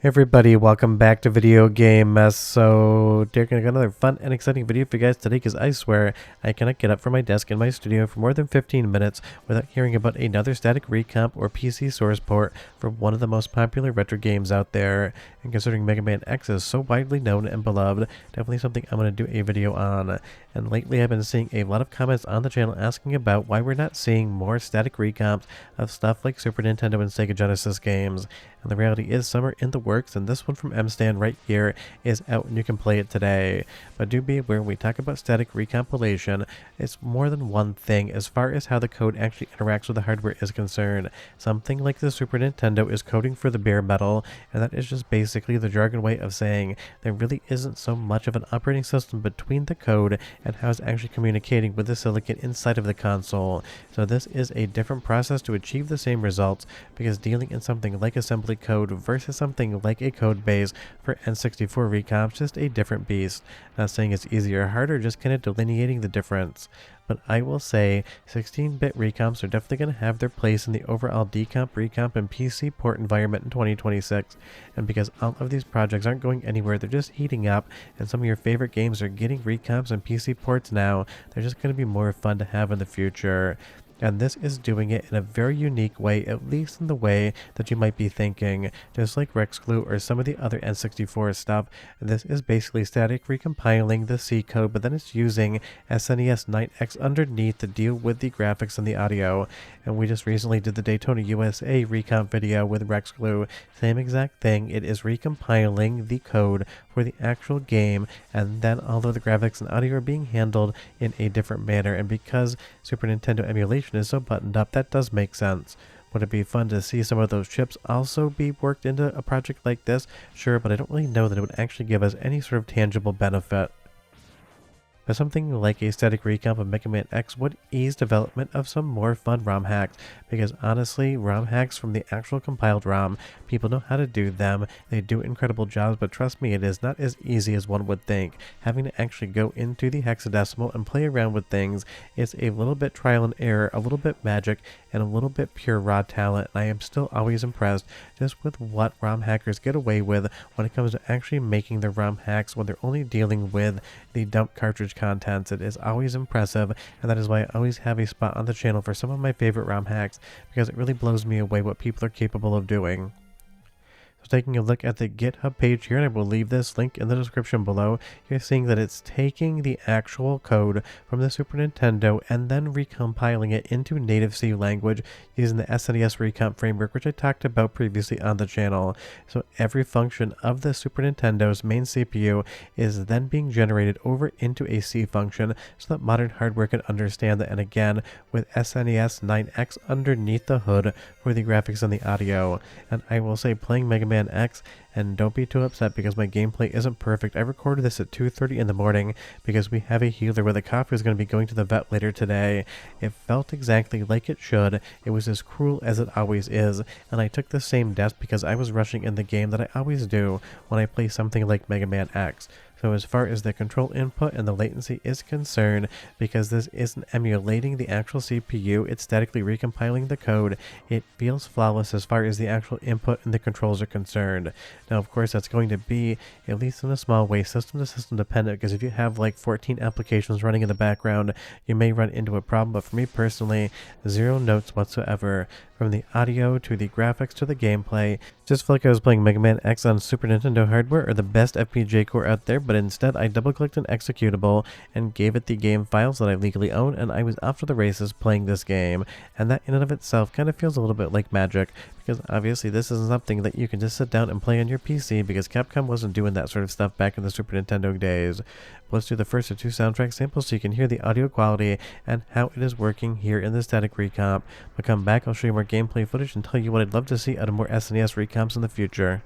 Everybody, welcome back to Video Game Mess. So, Derek, I got another fun and exciting video for you guys today because I swear I cannot get up from my desk in my studio for more than 15 minutes without hearing about another static recomp or PC source port for one of the most popular retro games out there. And considering Mega Man X is so widely known and beloved, definitely something I'm going to do a video on. And lately I've been seeing a lot of comments on the channel asking about why we're not seeing more static recomps of stuff like Super Nintendo and Sega Genesis games. And the reality is some are in the works, and this one from MStan right here is out and you can play it today. But do be aware when we talk about static recompilation, it's more than one thing as far as how the code actually interacts with the hardware is concerned. Something like the Super Nintendo is coding for the bare metal, and that is just basically the jargon way of saying there really isn't so much of an operating system between the code and how it's actually communicating with the silicon inside of the console. So this is a different process to achieve the same results, because dealing in something like assembly code versus something like a code base for N64 recomps is just a different beast. Not saying it's easier or harder, just kind of delineating the difference. But I will say 16-bit recomps are definitely going to have their place in the overall decomp, recomp, and PC port environment in 2026. And because all of these projects aren't going anywhere, they're just heating up, and some of your favorite games are getting recomps and PC ports now, they're just going to be more fun to have in the future. And this is doing it in a very unique way, at least in the way that you might be thinking. Just like Rexclu or some of the other N64 stuff, this is basically static recompiling the C code, but then it's using SNES 9X underneath to deal with the graphics and the audio. And we just recently did the Daytona USA recomp video with Rexclu. Same exact thing, it is recompiling the code for the actual game, and then although the graphics and audio are being handled in a different manner, and because Super Nintendo emulation is so buttoned up, that does make sense. Would it be fun to see some of those chips also be worked into a project like this? Sure, but I don't really know that it would actually give us any sort of tangible benefit. But something like a static recomp of Mega Man X would ease development of some more fun ROM hacks, because honestly, ROM hacks from the actual compiled ROM, people know how to do them, they do incredible jobs, but trust me, it is not as easy as one would think. Having to actually go into the hexadecimal and play around with things is a little bit trial and error, a little bit magic, and a little bit pure raw talent, and I am still always impressed just with what ROM hackers get away with when it comes to actually making the ROM hacks when they're only dealing with the dump cartridge contents. It is always impressive, and that is why I always have a spot on the channel for some of my favorite ROM hacks, because it really blows me away what people are capable of doing. So taking a look at the GitHub page here, and I will leave this link in the description below, you're seeing that it's taking the actual code from the Super Nintendo and then recompiling it into native C language using the SNES Recomp framework, which I talked about previously on the channel. So every function of the Super Nintendo's main CPU is then being generated over into a C function so that modern hardware can understand that, and again with SNES 9X underneath the hood for the graphics and the audio. And I will say, playing Mega Man X, and don't be too upset because my gameplay isn't perfect. I recorded this at 2:30 in the morning because we have a healer where the coffee is going to be going to the vet later today. It felt exactly like it should. It was as cruel as it always is, and I took the same death because I was rushing in the game that I always do when I play something like Mega Man X. So as far as the control input and the latency is concerned, because this isn't emulating the actual CPU, it's statically recompiling the code, it feels flawless as far as the actual input and the controls are concerned. Now of course that's going to be, at least in a small way, system to system dependent, because if you have like 14 applications running in the background, you may run into a problem, but for me personally, zero notes whatsoever. From the audio to the graphics to the gameplay, just felt like I was playing Mega Man X on Super Nintendo hardware or the best FPGA core out there, but instead I double-clicked an executable and gave it the game files that I legally own, and I was off to the races playing this game. And that in and of itself kind of feels a little bit like magic, because obviously this isn't something that you can just sit down and play on your PC, because Capcom wasn't doing that sort of stuff back in the Super Nintendo days. But let's do the first of two soundtrack samples so you can hear the audio quality and how it is working here in the static recomp. But come back, I'll show you more gameplay footage and tell you what I'd love to see out of more SNES recomps in the future.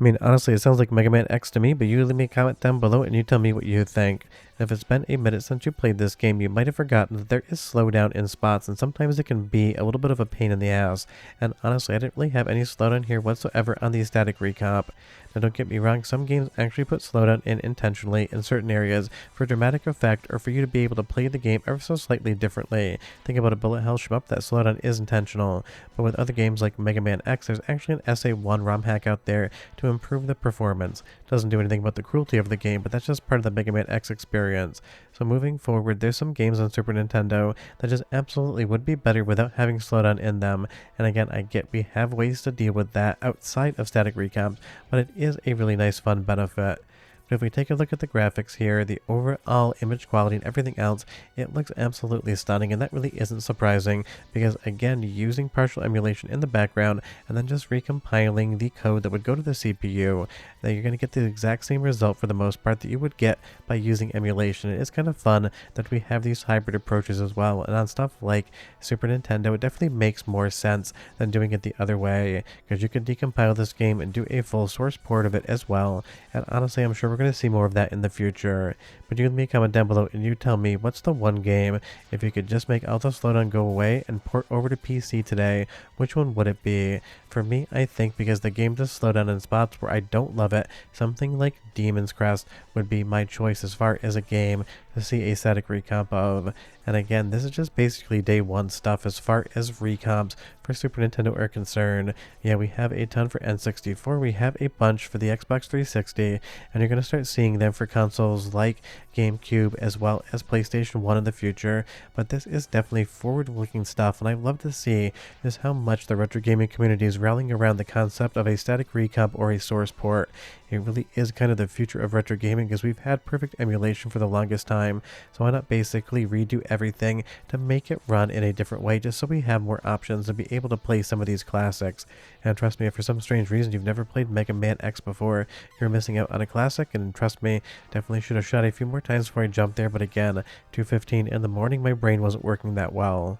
I mean, honestly, it sounds like Mega Man X to me, but you leave me a comment down below and you tell me what you think. If it's been a minute since you played this game, you might have forgotten that there is slowdown in spots, and sometimes it can be a little bit of a pain in the ass. And honestly, I didn't really have any slowdown here whatsoever on the static recomp. Now don't get me wrong, some games actually put slowdown in intentionally in certain areas for dramatic effect or for you to be able to play the game ever so slightly differently. Think about a bullet hell shmup, that slowdown is intentional. But with other games like Mega Man X, there's actually an SA1 ROM hack out there to improve the performance. Doesn't do anything about the cruelty of the game, but that's just part of the Mega Man X experience. So moving forward, there's some games on Super Nintendo that just absolutely would be better without having slowdown in them. And again, I get we have ways to deal with that outside of static recomps, but it is a really nice fun benefit. But if we take a look at the graphics here, the overall image quality and everything else, it looks absolutely stunning, and that really isn't surprising because, again, using partial emulation in the background and then just recompiling the code that would go to the CPU, that you're going to get the exact same result for the most part that you would get by using emulation. It's kind of fun that we have these hybrid approaches as well, and on stuff like Super Nintendo, it definitely makes more sense than doing it the other way, because you could decompile this game and do a full source port of it as well, and honestly, I'm sure we're going to see more of that in the future. But you leave me a comment down below and you tell me, what's the one game, if you could just make all the slowdown go away and port over to PC today, which one would it be? For me, I think because the game does slow down in spots where I don't love it, something like Demon's Crest would be my choice as far as a game to see a static recomp of. And again, this is just basically day one stuff as far as recomps for Super Nintendo are concerned. Yeah, we have a ton for N64, we have a bunch for the Xbox 360, and you're going to start seeing them for consoles like GameCube as well as PlayStation 1 in the future. But this is definitely forward-looking stuff, and I love to see just how much the retro gaming community is rallying around the concept of a static recomp or a source port. It really is kind of the future of retro gaming because we've had perfect emulation for the longest time, so why not basically redo everything to make it run in a different way just so we have more options to be able to play some of these classics. And trust me, if for some strange reason you've never played Mega Man X before, you're missing out on a classic, and trust me, definitely should have shot a few more times before I jumped there, but again, 2:15 in the morning, my brain wasn't working that well.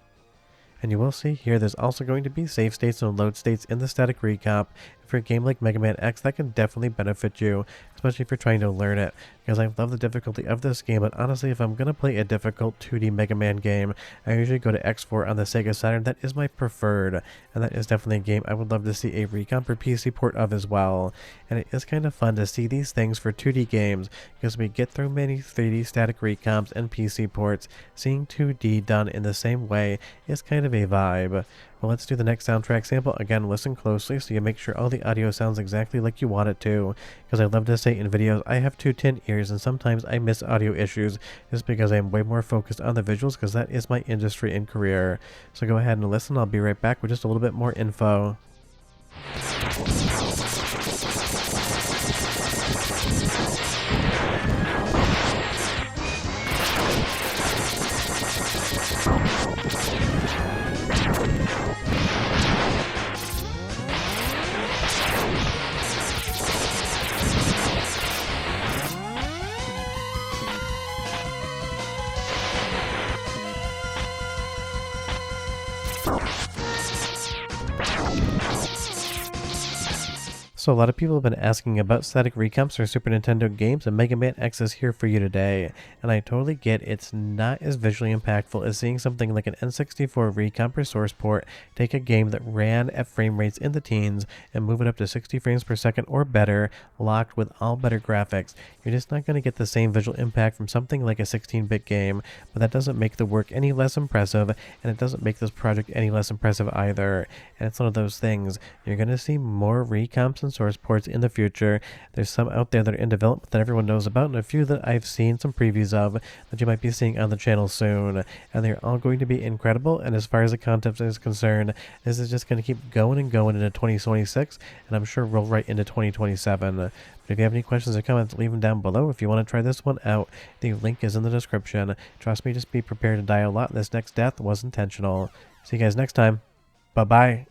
And you will see here there's also going to be save states and load states in the static recomp. For a game like Mega Man X, that can definitely benefit you, especially if you're trying to learn it, because I love the difficulty of this game, but honestly, if I'm going to play a difficult 2D Mega Man game, I usually go to X4 on the Sega Saturn. That is my preferred, and that is definitely a game I would love to see a recomp or PC port of as well. And it is kind of fun to see these things for 2D games, because we get through many 3D static recomps and PC ports. Seeing 2D done in the same way is kind of a vibe. Well, let's do the next soundtrack sample. Again, listen closely so you make sure all the audio sounds exactly like you want it to, because I love to say in videos I have two tin ears and sometimes I miss audio issues just because I'm way more focused on the visuals, because that is my industry and career. So go ahead and listen. I'll be right back with just a little bit more info. So a lot of people have been asking about static recomps for Super Nintendo games, and Mega Man X is here for you today. And I totally get it's not as visually impactful as seeing something like an N64 recomp or source port take a game that ran at frame rates in the teens and move it up to 60 frames per second or better, locked with all better graphics. You're just not going to get the same visual impact from something like a 16-bit game, but that doesn't make the work any less impressive, and it doesn't make this project any less impressive either. And it's one of those things, you're going to see more recomps and source ports in the future. There's some out there that are in development that everyone knows about, and a few that I've seen some previews of that you might be seeing on the channel soon. And they're all going to be incredible, and as far as the concept is concerned, this is just going to keep going and going into 2026, and I'm sure roll right into 2027. But if you have any questions or comments, leave them down below. If you want to try this one out, the link is in the description. Trust me, just be prepared to die a lot. This next death was intentional. See you guys next time. Bye-bye.